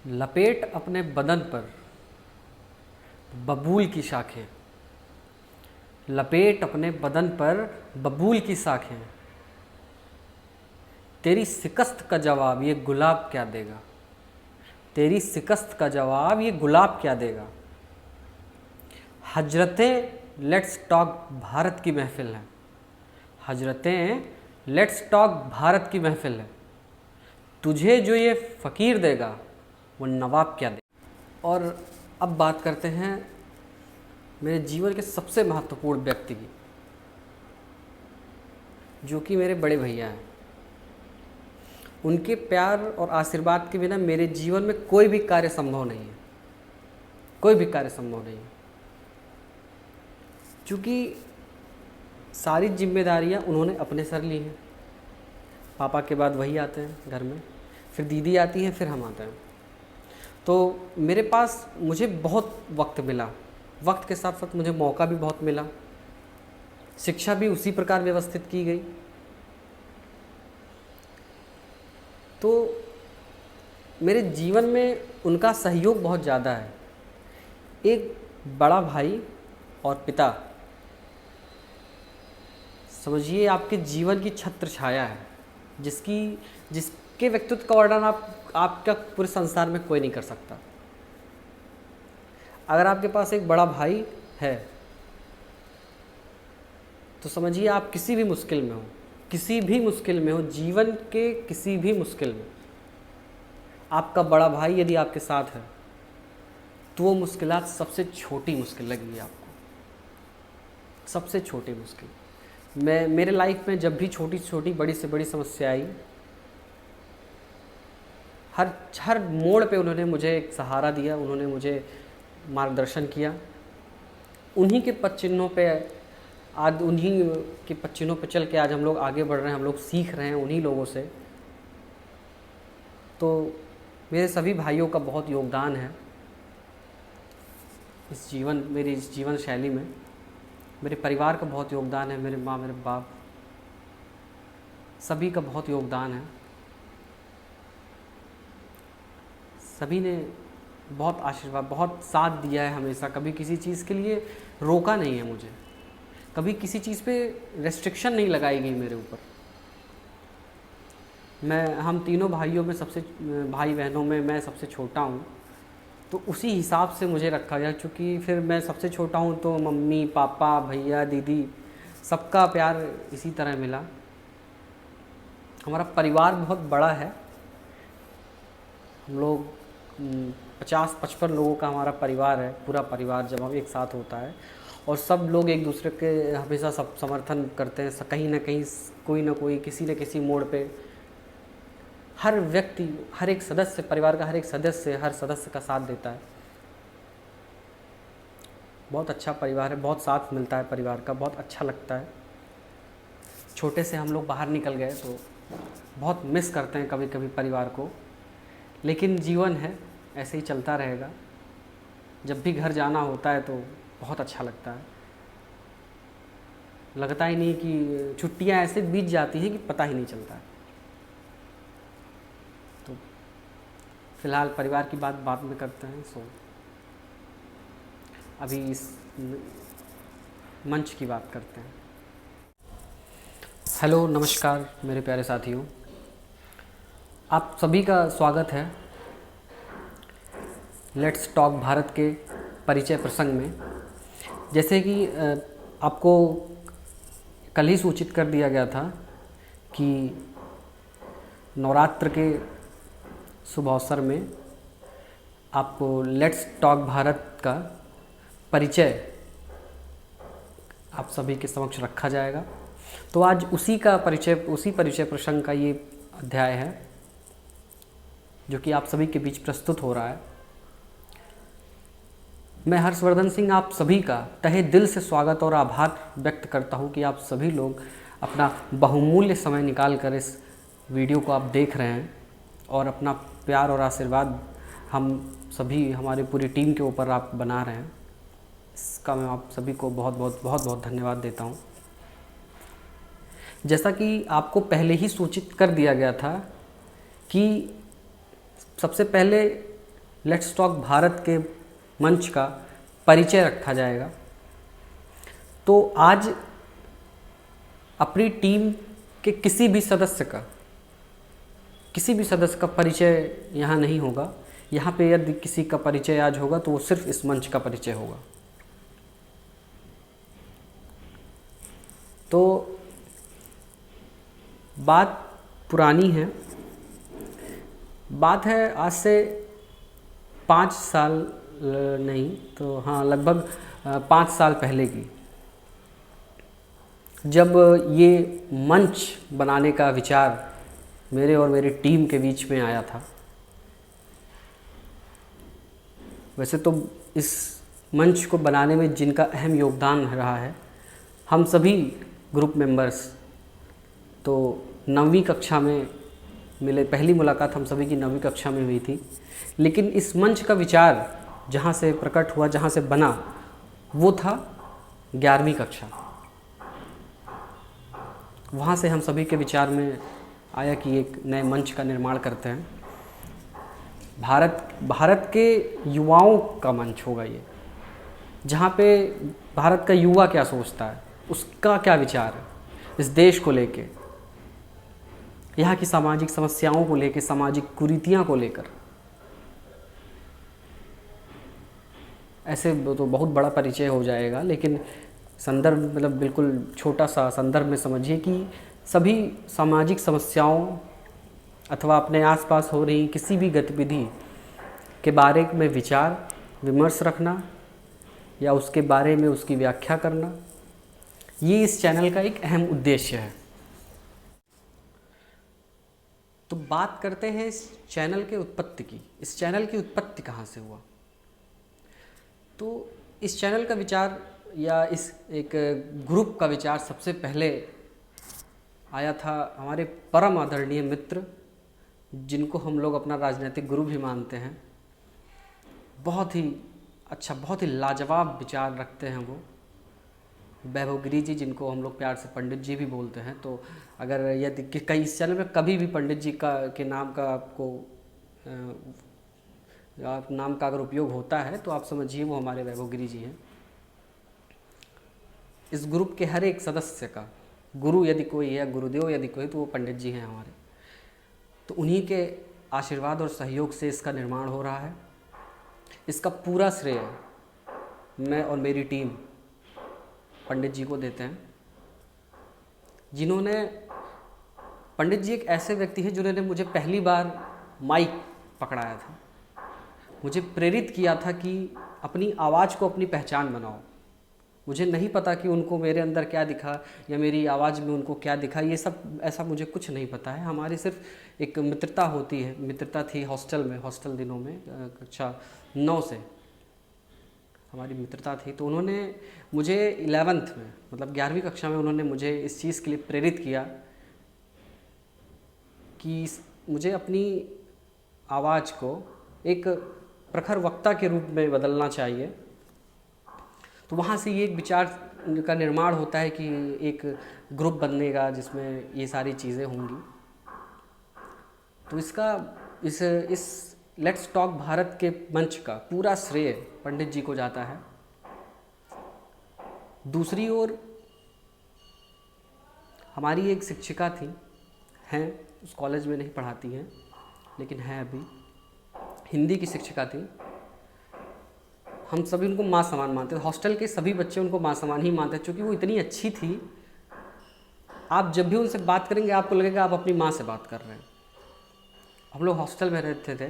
लपेट अपने बदन पर बबूल की शाखें, लपेट अपने बदन पर बबूल की शाखें, तेरी शिकस्त का जवाब ये गुलाब क्या देगा, तेरी शिकस्त का जवाब ये गुलाब क्या देगा। हजरतें लेट्स टॉक भारत की महफिल है, हजरतें लेट्स टॉक भारत की महफिल है, तुझे जो ये फ़कीर देगा वो नवाब क्या देगा। और अब बात करते हैं मेरे जीवन के सबसे महत्वपूर्ण व्यक्ति की, जो कि मेरे बड़े भैया हैं। उनके प्यार और आशीर्वाद के बिना मेरे जीवन में कोई भी कार्य संभव नहीं है, कोई भी कार्य संभव नहीं है। क्योंकि सारी जिम्मेदारियां उन्होंने अपने सर ली हैं। पापा के बाद वही आते हैं घर में, फिर दीदी आती हैं, फिर हम आते हैं। तो मेरे पास मुझे बहुत वक्त मिला, वक्त के साथ साथ मुझे मौका भी बहुत मिला, शिक्षा भी उसी प्रकार व्यवस्थित की गई। तो मेरे जीवन में उनका सहयोग बहुत ज़्यादा है। एक बड़ा भाई और पिता, समझिए आपके जीवन की छत्र छाया है, जिसके व्यक्तित्व का वर्णन आपका पूरे संसार में कोई नहीं कर सकता। अगर आपके पास एक बड़ा भाई है तो समझिए आप किसी भी मुश्किल में हो, किसी भी मुश्किल में हो, जीवन के किसी भी मुश्किल में आपका बड़ा भाई यदि आपके साथ है तो वो मुश्किलात सबसे छोटी मुश्किल लगेगी आपको, सबसे छोटी मुश्किल। मेरे लाइफ में जब भी छोटी छोटी बड़ी से बड़ी समस्या आई, हर मोड़ पे उन्होंने मुझे एक सहारा दिया, उन्होंने मुझे मार्गदर्शन किया। उन्हीं के पद चिन्हों पे आज, उन्हीं के पद चिन्हों पे चल के आज हम लोग आगे बढ़ रहे हैं, हम लोग सीख रहे हैं उन्हीं लोगों से। तो मेरे सभी भाइयों का बहुत योगदान है मेरी इस जीवन शैली में। मेरे परिवार का बहुत योगदान है, मेरे माँ, मेरे बाप, सभी का बहुत योगदान है। सभी ने बहुत आशीर्वाद, बहुत साथ दिया है हमेशा, कभी किसी चीज़ के लिए रोका नहीं है मुझे, कभी किसी चीज़ पे रेस्ट्रिक्शन नहीं लगाई गई मेरे ऊपर। हम तीनों भाइयों में भाई बहनों में मैं सबसे छोटा हूँ, तो उसी हिसाब से मुझे रखा गया। क्योंकि फिर मैं सबसे छोटा हूँ तो मम्मी पापा भैया दीदी सबका प्यार इसी तरह मिला। हमारा परिवार बहुत बड़ा है, हम लोग 50-55 लोगों का हमारा परिवार है। पूरा परिवार जब हम एक साथ होता है और सब लोग एक दूसरे के हमेशा सब समर्थन करते हैं, कहीं ना कहीं कोई ना कोई किसी न किसी मोड़ पे हर व्यक्ति, हर एक सदस्य, परिवार का हर एक सदस्य हर सदस्य का साथ देता है। बहुत अच्छा परिवार है, बहुत साथ मिलता है परिवार का, बहुत अच्छा लगता है। छोटे से हम लोग बाहर निकल गए तो बहुत मिस करते हैं कभी कभी परिवार को, लेकिन जीवन है, ऐसे ही चलता रहेगा। जब भी घर जाना होता है तो बहुत अच्छा लगता है, लगता ही नहीं कि छुट्टियां ऐसे बीत जाती हैं कि पता ही नहीं चलता है। तो फिलहाल परिवार की बात बाद में करते हैं। अभी इस मंच की बात करते हैं। हेलो, नमस्कार मेरे प्यारे साथियों, आप सभी का स्वागत है लेट्स टॉक भारत के परिचय प्रसंग में। जैसे कि आपको कल ही सूचित कर दिया गया था कि नवरात्र के शुभ अवसर में आपको लेट्स टॉक भारत का परिचय आप सभी के समक्ष रखा जाएगा। तो आज उसी परिचय प्रसंग का ये अध्याय है जो कि आप सभी के बीच प्रस्तुत हो रहा है। मैं हर्षवर्धन सिंह आप सभी का तहे दिल से स्वागत और आभार व्यक्त करता हूं कि आप सभी लोग अपना बहुमूल्य समय निकाल कर इस वीडियो को आप देख रहे हैं और अपना प्यार और आशीर्वाद हम सभी, हमारी पूरी टीम के ऊपर आप बना रहे हैं। इसका मैं आप सभी को बहुत बहुत धन्यवाद देता हूं। जैसा कि आपको पहले ही सूचित कर दिया गया था कि सबसे पहले लेट्स टॉक भारत के मंच का परिचय रखा जाएगा। तो आज अपनी टीम के किसी भी सदस्य का परिचय यहाँ नहीं होगा। यहाँ पे यदि किसी का परिचय आज होगा तो वो सिर्फ इस मंच का परिचय होगा। तो बात पुरानी है, बात है आज से 5 साल नहीं तो हाँ लगभग 5 साल पहले की, जब ये मंच बनाने का विचार मेरे और मेरी टीम के बीच में आया था। वैसे तो इस मंच को बनाने में जिनका अहम योगदान रहा है, हम सभी ग्रुप मेंबर्स तो 9वीं कक्षा में मिले। पहली मुलाकात हम सभी की 9वीं कक्षा में हुई थी। लेकिन इस मंच का विचार जहाँ से प्रकट हुआ, जहाँ से बना, वो था 11वीं कक्षा। वहाँ से हम सभी के विचार में आया कि एक नए मंच का निर्माण करते हैं। भारत के युवाओं का मंच होगा ये, जहाँ पे भारत का युवा क्या सोचता है, उसका क्या विचार है इस देश को लेके, यहाँ की सामाजिक समस्याओं को लेके, सामाजिक कुरीतियाँ को लेकर। ऐसे तो बहुत बड़ा परिचय हो जाएगा, लेकिन संदर्भ मतलब बिल्कुल छोटा सा संदर्भ में समझिए कि सभी सामाजिक समस्याओं अथवा अपने आसपास हो रही किसी भी गतिविधि के बारे में विचार विमर्श रखना या उसके बारे में उसकी व्याख्या करना, ये इस चैनल का एक अहम उद्देश्य है। तो बात करते हैं इस चैनल के उत्पत्ति की। इस चैनल की उत्पत्ति कहाँ से हुआ? तो इस चैनल का विचार या इस एक ग्रुप का विचार सबसे पहले आया था हमारे परम आदरणीय मित्र, जिनको हम लोग अपना राजनीतिक गुरु भी मानते हैं। बहुत ही अच्छा, बहुत ही लाजवाब विचार रखते हैं वो, वैभव गिरी जी, जिनको हम लोग प्यार से पंडित जी भी बोलते हैं। तो अगर यदि कहीं इस चैनल में कभी भी पंडित जी के नाम का आपको नाम का अगर उपयोग होता है तो आप समझिए वो हमारे वैभव गिरी जी हैं। इस ग्रुप के हर एक सदस्य का गुरु यदि कोई है, गुरुदेव यदि कोई, तो वो पंडित जी हैं हमारे। तो उन्हीं के आशीर्वाद और सहयोग से इसका निर्माण हो रहा है। इसका पूरा श्रेय मैं और मेरी टीम पंडित जी को देते हैं, जिन्होंने, पंडित जी एक ऐसे व्यक्ति हैं जिन्होंने मुझे पहली बार माइक पकड़ाया था, मुझे प्रेरित किया था कि अपनी आवाज़ को अपनी पहचान बनाओ। मुझे नहीं पता कि उनको मेरे अंदर क्या दिखा या मेरी आवाज़ में उनको क्या दिखा, ये सब ऐसा मुझे कुछ नहीं पता है। हमारी सिर्फ एक मित्रता होती है, मित्रता थी हॉस्टल में, हॉस्टल दिनों में कक्षा 9 से हमारी मित्रता थी। तो उन्होंने मुझे 11th में मतलब 11वीं कक्षा में उन्होंने मुझे इस चीज़ के लिए प्रेरित किया कि मुझे अपनी आवाज़ को एक प्रखर वक्ता के रूप में बदलना चाहिए। तो वहाँ से ये एक विचार का निर्माण होता है कि एक ग्रुप बनेगा जिसमें ये सारी चीज़ें होंगी। तो इस लेट्स टॉक भारत के मंच का पूरा श्रेय पंडित जी को जाता है। दूसरी ओर हमारी एक शिक्षिका थी, हैं, उस कॉलेज में नहीं पढ़ाती हैं लेकिन हैं अभी, हिंदी की शिक्षिका थी। हम सभी उनको माँ समान मानते थे, हॉस्टल के सभी बच्चे उनको माँ समान ही मानते थे, क्योंकि वो इतनी अच्छी थी। आप जब भी उनसे बात करेंगे आपको लगेगा आप अपनी माँ से बात कर रहे हैं। हम लोग हॉस्टल में रहते थे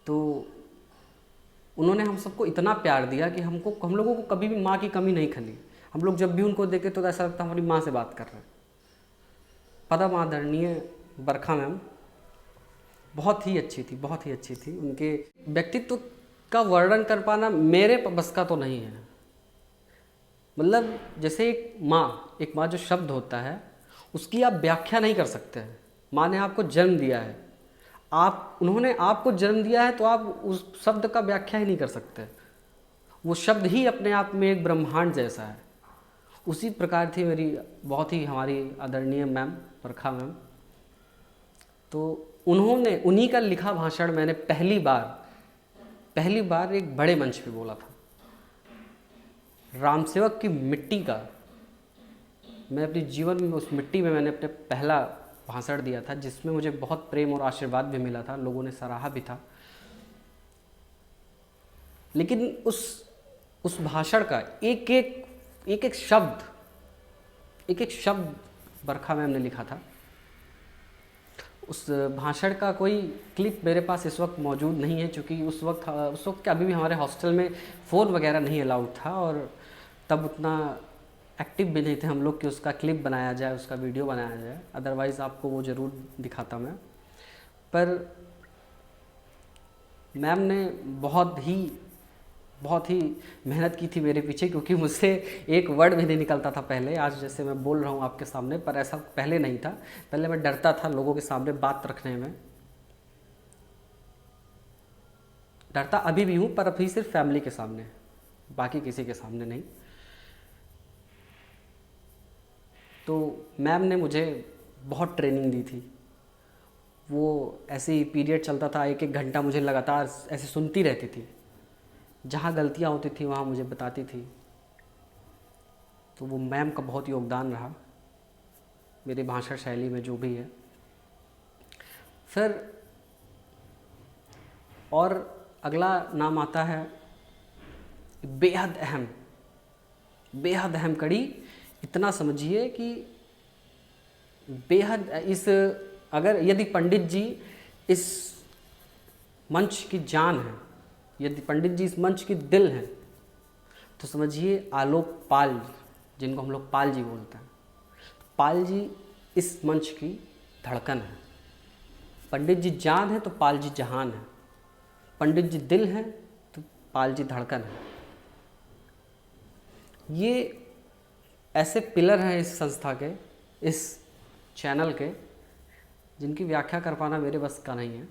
तो उन्होंने हम सबको इतना प्यार दिया कि हम लोगों को कभी भी माँ की कमी नहीं खली। हम लोग जब भी उनको देखे तो ऐसा लगता हमारी माँ से बात कर रहे हैं। परम आदरणीय बरखा मैम बहुत ही अच्छी थी, बहुत ही अच्छी थी। उनके व्यक्तित्व का वर्णन कर पाना मेरे बस का तो नहीं है। मतलब जैसे एक माँ जो शब्द होता है उसकी आप व्याख्या नहीं कर सकते हैं। माँ ने आपको जन्म दिया है, उन्होंने आपको जन्म दिया है, तो आप उस शब्द का व्याख्या ही नहीं कर सकते। वो शब्द ही अपने आप में एक ब्रह्मांड जैसा है। उसी प्रकार थी मेरी बहुत ही हमारी आदरणीय मैम बरखा मैम। तो उन्हीं का लिखा भाषण मैंने पहली बार पहली बार एक बड़े मंच पे बोला था। रामसेवक की मिट्टी का, मैं अपने जीवन में उस मिट्टी में मैंने अपने पहला भाषण दिया था, जिसमें मुझे बहुत प्रेम और आशीर्वाद भी मिला था, लोगों ने सराहा भी था। लेकिन उस भाषण का एक एक शब्द बरखा मैम ने लिखा था। उस भाषण का कोई क्लिप मेरे पास इस वक्त मौजूद नहीं है, क्योंकि उस वक्त अभी भी हमारे हॉस्टल में फ़ोन वगैरह नहीं अलाउड था, और तब उतना एक्टिव भी नहीं थे हम लोग कि उसका क्लिप बनाया जाए, उसका वीडियो बनाया जाए। अदरवाइज़ आपको वो ज़रूर दिखाता मैं। पर मैम ने बहुत ही मेहनत की थी मेरे पीछे, क्योंकि मुझसे एक वर्ड भी नहीं निकलता था पहले। आज जैसे मैं बोल रहा हूँ आपके सामने, पर ऐसा पहले नहीं था। पहले मैं डरता था लोगों के सामने बात रखने में, डरता अभी भी हूँ, पर अभी सिर्फ फैमिली के सामने, बाकी किसी के सामने नहीं। तो मैम ने मुझे बहुत ट्रेनिंग दी थी। वो ऐसे ही पीरियड चलता था, एक घंटा मुझे लगातार ऐसे सुनती रहती थी। जहाँ गलतियाँ होती थी वहाँ मुझे बताती थी। तो वो मैम का बहुत योगदान रहा मेरी भाषा शैली में, जो भी है। फिर और अगला नाम आता है बेहद अहम कड़ी। इतना समझिए कि बेहद अगर यदि पंडित जी इस मंच की जान है, यदि पंडित जी इस मंच की दिल हैं, तो समझिए आलोक पाल, जिनको हम लोग पाल जी बोलते हैं, पाल जी इस मंच की धड़कन है। पंडित जी जान है तो पाल जी जहान है, पंडित जी दिल हैं तो पाल जी धड़कन है। ये ऐसे पिलर हैं इस संस्था के, इस चैनल के, जिनकी व्याख्या कर पाना मेरे बस का नहीं है।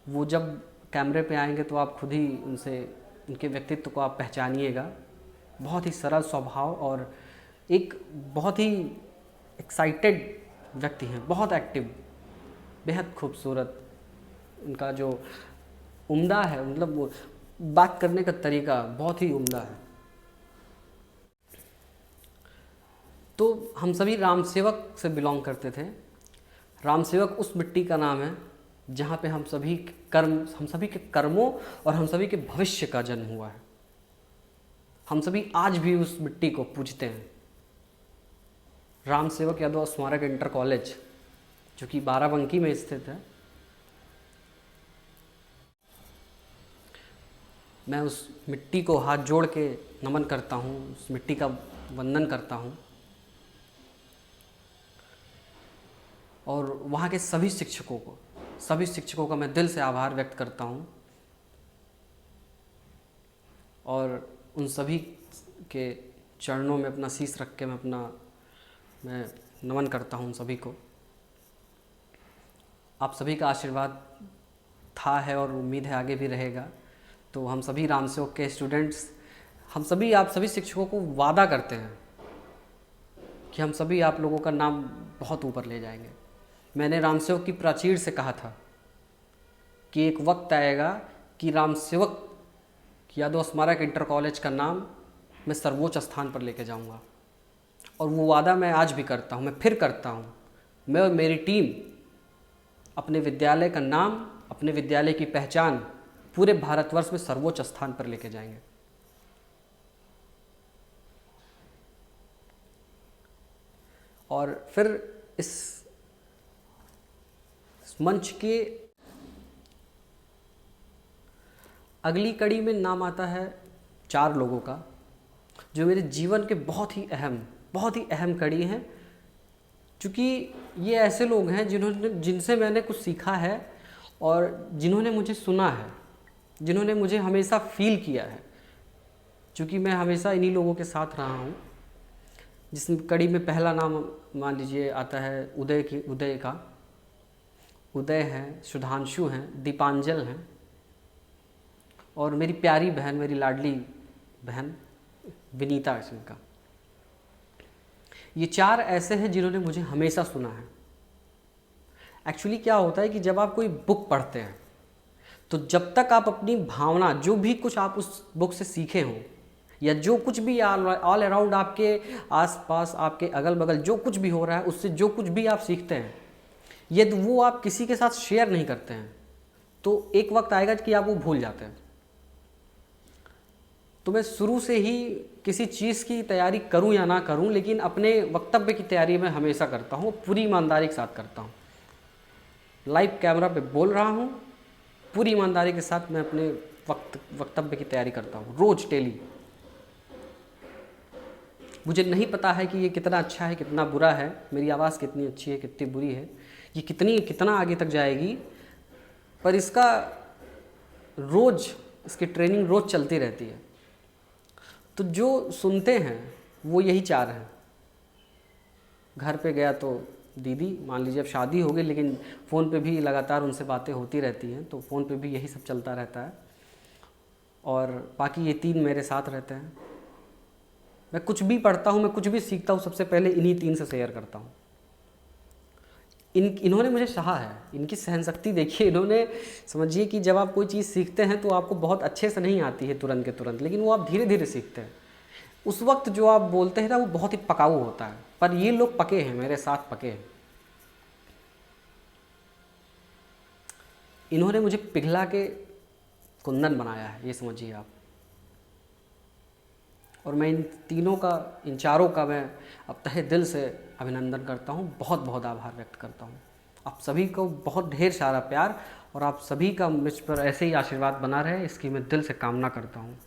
वो जब कैमरे पे आएंगे तो आप खुद ही उनके व्यक्तित्व को आप पहचानिएगा। बहुत ही सरल स्वभाव और एक बहुत ही एक्साइटेड व्यक्ति हैं, बहुत एक्टिव, बेहद खूबसूरत। उनका जो उम्दा है, मतलब वो बात करने का तरीका बहुत ही उम्दा है। तो हम सभी रामसेवक से बिलोंग करते थे। रामसेवक उस मिट्टी का नाम है जहाँ पे हम सभी के कर्मों और हम सभी के भविष्य का जन्म हुआ है। हम सभी आज भी उस मिट्टी को पूजते हैं। रामसेवक यादव स्मारक इंटर कॉलेज, जो कि बाराबंकी में स्थित है, मैं उस मिट्टी को हाथ जोड़ के नमन करता हूँ, उस मिट्टी का वंदन करता हूँ। और वहाँ के सभी शिक्षकों का मैं दिल से आभार व्यक्त करता हूँ। और उन सभी के चरणों में अपना शीश रख के मैं नमन करता हूँ उन सभी को। आप सभी का आशीर्वाद था, है और उम्मीद है आगे भी रहेगा। तो हम सभी रामसेवक के स्टूडेंट्स, आप सभी शिक्षकों को वादा करते हैं कि हम सभी आप लोगों का नाम बहुत ऊपर ले जाएंगे। मैंने रामसेवक की प्राचीर से कहा था कि एक वक्त आएगा कि रामसेवक यादव स्मारक इंटर कॉलेज का नाम मैं सर्वोच्च स्थान पर लेके जाऊंगा। और वो वादा मैं आज भी करता हूँ, मैं फिर करता हूँ। मैं और मेरी टीम अपने विद्यालय का नाम, अपने विद्यालय की पहचान पूरे भारतवर्ष में सर्वोच्च स्थान पर लेके जाएंगे। और फिर इस मंच के अगली कड़ी में नाम आता है 4 लोगों का, जो मेरे जीवन के बहुत ही अहम कड़ी हैं। क्योंकि ये ऐसे लोग हैं जिनसे मैंने कुछ सीखा है और जिन्होंने मुझे सुना है, जिन्होंने मुझे हमेशा फील किया है। क्योंकि मैं हमेशा इन्हीं लोगों के साथ रहा हूँ। जिस कड़ी में पहला नाम मान लीजिए आता है उदय का। उदय हैं, सुधांशु हैं, दीपांजल हैं, और मेरी प्यारी बहन, मेरी लाडली बहन विनीता सिंह। ये 4 ऐसे हैं जिन्होंने मुझे हमेशा सुना है। एक्चुअली क्या होता है कि जब आप कोई बुक पढ़ते हैं तो जब तक आप अपनी भावना, जो भी कुछ आप उस बुक से सीखे हों, या जो कुछ भी ऑल अराउंड आपके आसपास, आपके अगल बगल जो कुछ भी हो रहा है, उससे जो कुछ भी आप सीखते हैं, यदि वो आप किसी के साथ शेयर नहीं करते हैं तो एक वक्त आएगा कि आप वो भूल जाते हैं। तो मैं शुरू से ही किसी चीज़ की तैयारी करूं या ना करूं, लेकिन अपने वक्तव्य की तैयारी मैं हमेशा करता हूं, पूरी ईमानदारी के साथ करता हूं। लाइव कैमरा पे बोल रहा हूं, पूरी ईमानदारी के साथ मैं अपने वक्तव्य की तैयारी करता हूं, रोज डेली। मुझे नहीं पता है कि ये कितना अच्छा है, कितना बुरा है, मेरी आवाज़ कितनी अच्छी है, कितनी बुरी है, ये कितना आगे तक जाएगी, पर इसका रोज़, इसकी ट्रेनिंग रोज़ चलती रहती है। तो जो सुनते हैं वो यही चाह रहे हैं। घर पे गया तो दीदी, मान लीजिए अब शादी हो गई, लेकिन फ़ोन पे भी लगातार उनसे बातें होती रहती हैं, तो फ़ोन पे भी यही सब चलता रहता है। और बाकी ये 3 मेरे साथ रहते हैं। मैं कुछ भी पढ़ता हूँ, मैं कुछ भी सीखता हूँ, सबसे पहले इन्हीं 3 से शेयर करता हूँ। इन्होंने मुझे सहा है, इनकी सहनशक्ति देखिए। इन्होंने, समझिए कि जब आप कोई चीज़ सीखते हैं तो आपको बहुत अच्छे से नहीं आती है तुरंत के तुरंत, लेकिन वो आप धीरे धीरे सीखते हैं। उस वक्त जो आप बोलते हैं ना, वो बहुत ही पकाऊ होता है, पर ये लोग पके हैं, मेरे साथ पके हैं। इन्होंने मुझे पिघला के कुंदन बनाया है, ये समझिए आप। और मैं इन चारों का मैं अब तहे दिल से अभिनंदन करता हूँ, बहुत बहुत आभार व्यक्त करता हूँ। आप सभी को बहुत ढेर सारा प्यार, और आप सभी का मुझ पर ऐसे ही आशीर्वाद बना रहे, इसकी मैं दिल से कामना करता हूँ।